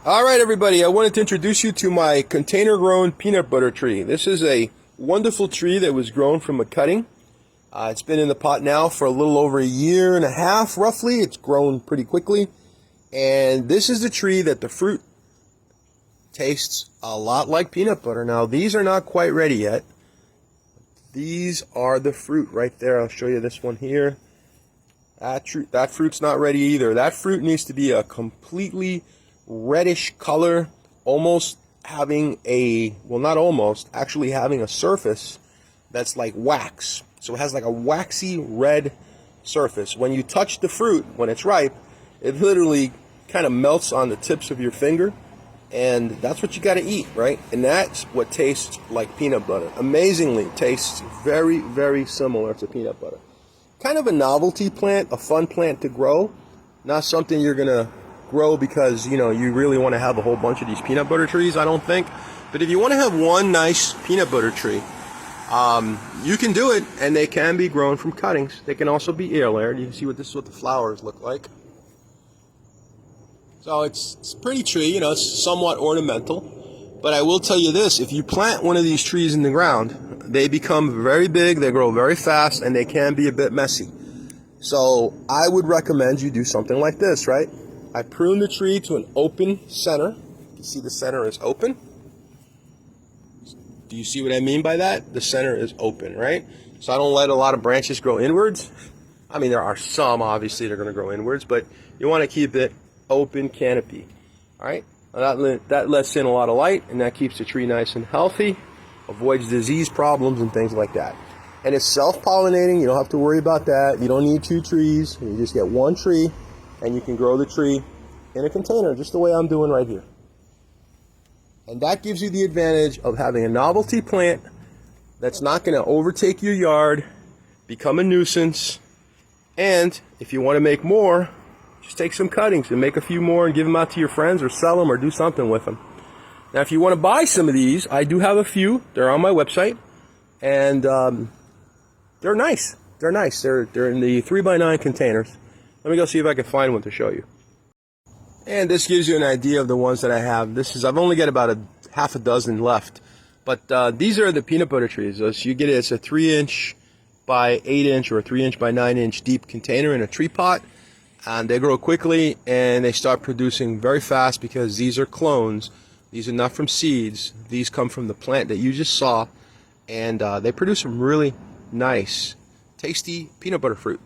Alright everybody, I wanted to introduce you to my container grown peanut butter tree. This is a wonderful tree that was grown from a cutting. It's been in the pot now for a little over a year and a half roughly. It's grown pretty quickly. And this is the tree that the fruit tastes a lot like peanut butter. Now these are not quite ready yet. These are the fruit right there. I'll show you this one here. That fruit's not ready either. That fruit needs to be a completely reddish color, almost having a, well, not almost, actually having a surface that's like wax. So it has like a waxy red surface. When you touch the fruit, when it's ripe, it literally kind of melts on the tips of your finger, and that's what you got to eat, right? And that's what tastes like peanut butter. Amazingly, tastes very, very similar to peanut butter. Kind of a novelty plant, a fun plant to grow, not something you're gonna grow because, you know, you really want to have a whole bunch of these peanut butter trees, I don't think. But if you want to have one nice peanut butter tree, you can do it, and they can be grown from cuttings. They can also be air layered. You can see what this is what the flowers look like. So it's a pretty tree, you know, it's somewhat ornamental. But I will tell you this, if you plant one of these trees in the ground, they become very big, they grow very fast, and they can be a bit messy. So I would recommend you do something like this, right? I prune the tree to an open center. You can see the center is open. Do you see what I mean by that? The center is open, right? So I don't let a lot of branches grow inwards. I mean, there are some, obviously, that are going to grow inwards, but you want to keep it open canopy, all right? That lets in a lot of light, and that keeps the tree nice and healthy, avoids disease problems and things like that. And it's self-pollinating. You don't have to worry about that. You don't need two trees. You just get one tree, and you can grow the tree in a container just the way I'm doing right here. And that gives you the advantage of having a novelty plant that's not going to overtake your yard, become a nuisance, and if you want to make more, just take some cuttings and make a few more and give them out to your friends or sell them or do something with them. Now if you want to buy some of these, I do have a few. They're on my website, and they're nice. They're nice. They're in the 3x9 containers. Let me go see if I can find one to show you. And this gives you an idea of the ones that I have. I've only got about half a dozen left. But these are the peanut butter trees. So you get it, it's a 3-inch by 8-inch or a 3-inch by 9-inch deep container in a tree pot. And they grow quickly and they start producing very fast because these are clones. These are not from seeds. These come from the plant that you just saw. And they produce some really nice, tasty peanut butter fruit.